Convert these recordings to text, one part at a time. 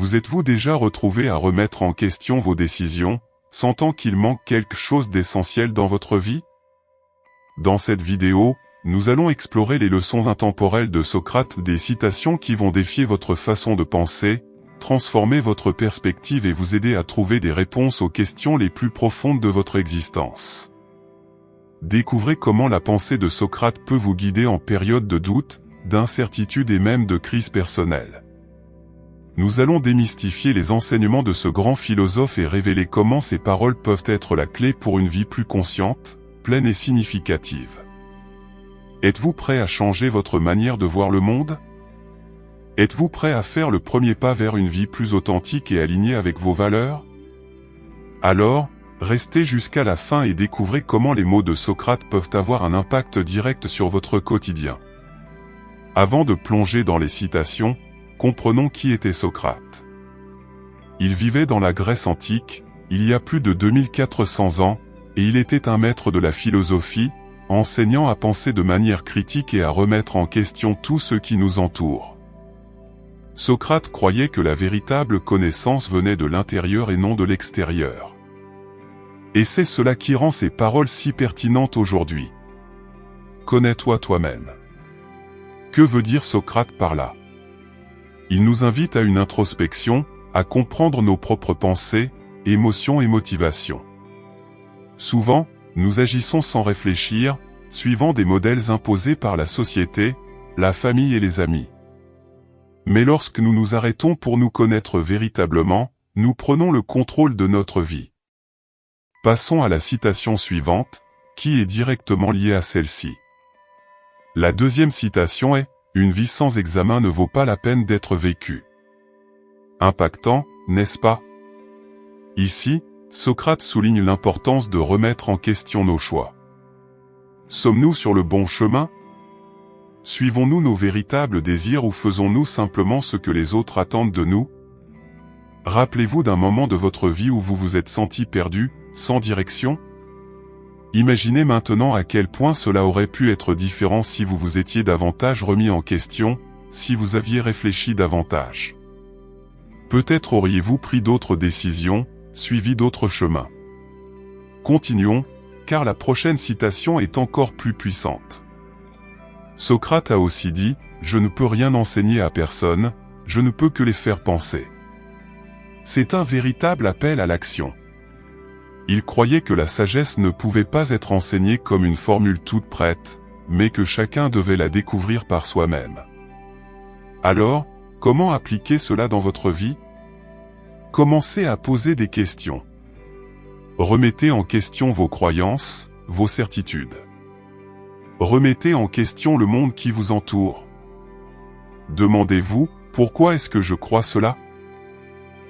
Vous êtes-vous déjà retrouvé à remettre en question vos décisions, sentant qu'il manque quelque chose d'essentiel dans votre vie? Dans cette vidéo, nous allons explorer les leçons intemporelles de Socrate, des citations qui vont défier votre façon de penser, transformer votre perspective et vous aider à trouver des réponses aux questions les plus profondes de votre existence. Découvrez comment la pensée de Socrate peut vous guider en période de doute, d'incertitude et même de crise personnelle. Nous allons démystifier les enseignements de ce grand philosophe et révéler comment ses paroles peuvent être la clé pour une vie plus consciente, pleine et significative. Êtes-vous prêt à changer votre manière de voir le monde? Êtes-vous prêt à faire le premier pas vers une vie plus authentique et alignée avec vos valeurs? Alors, restez jusqu'à la fin et découvrez comment les mots de Socrate peuvent avoir un impact direct sur votre quotidien. Avant de plonger dans les citations, comprenons qui était Socrate. Il vivait dans la Grèce antique, il y a plus de 2400 ans, et il était un maître de la philosophie, enseignant à penser de manière critique et à remettre en question tout ce qui nous entoure. Socrate croyait que la véritable connaissance venait de l'intérieur et non de l'extérieur. Et c'est cela qui rend ses paroles si pertinentes aujourd'hui. Connais-toi toi-même. Que veut dire Socrate par là? Il nous invite à une introspection, à comprendre nos propres pensées, émotions et motivations. Souvent, nous agissons sans réfléchir, suivant des modèles imposés par la société, la famille et les amis. Mais lorsque nous nous arrêtons pour nous connaître véritablement, nous prenons le contrôle de notre vie. Passons à la citation suivante, qui est directement liée à celle-ci. La deuxième citation est « Une vie sans examen ne vaut pas la peine d'être vécue ». Impactant, n'est-ce pas? Ici, Socrate souligne l'importance de remettre en question nos choix. Sommes-nous sur le bon chemin? Suivons-nous nos véritables désirs ou faisons-nous simplement ce que les autres attendent de nous? Rappelez-vous d'un moment de votre vie où vous vous êtes senti perdu, sans direction? Imaginez maintenant à quel point cela aurait pu être différent si vous vous étiez davantage remis en question, si vous aviez réfléchi davantage. Peut-être auriez-vous pris d'autres décisions, suivi d'autres chemins. Continuons, car la prochaine citation est encore plus puissante. Socrate a aussi dit « Je ne peux rien enseigner à personne, je ne peux que les faire penser ». C'est un véritable appel à l'action. Il croyait que la sagesse ne pouvait pas être enseignée comme une formule toute prête, mais que chacun devait la découvrir par soi-même. Alors, comment appliquer cela dans votre vie? Commencez à poser des questions. Remettez en question vos croyances, vos certitudes. Remettez en question le monde qui vous entoure. Demandez-vous, pourquoi est-ce que je crois cela?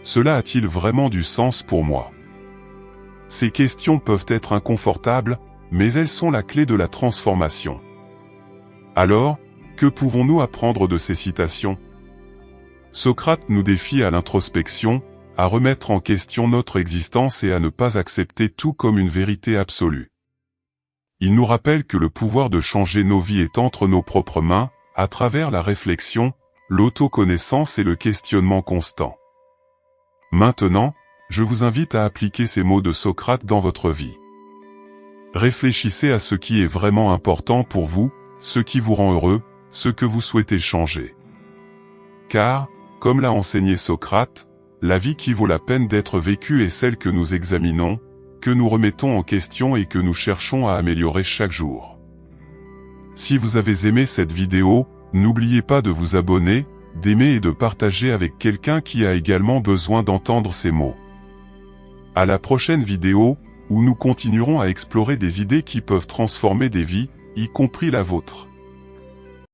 Cela a-t-il vraiment du sens pour moi? Ces questions peuvent être inconfortables, mais elles sont la clé de la transformation. Alors, que pouvons-nous apprendre de ces citations? Socrate nous défie à l'introspection, à remettre en question notre existence et à ne pas accepter tout comme une vérité absolue. Il nous rappelle que le pouvoir de changer nos vies est entre nos propres mains, à travers la réflexion, l'autoconnaissance et le questionnement constant. Maintenant, je vous invite à appliquer ces mots de Socrate dans votre vie. Réfléchissez à ce qui est vraiment important pour vous, ce qui vous rend heureux, ce que vous souhaitez changer. Car, comme l'a enseigné Socrate, la vie qui vaut la peine d'être vécue est celle que nous examinons, que nous remettons en question et que nous cherchons à améliorer chaque jour. Si vous avez aimé cette vidéo, n'oubliez pas de vous abonner, d'aimer et de partager avec quelqu'un qui a également besoin d'entendre ces mots. À la prochaine vidéo, où nous continuerons à explorer des idées qui peuvent transformer des vies, y compris la vôtre.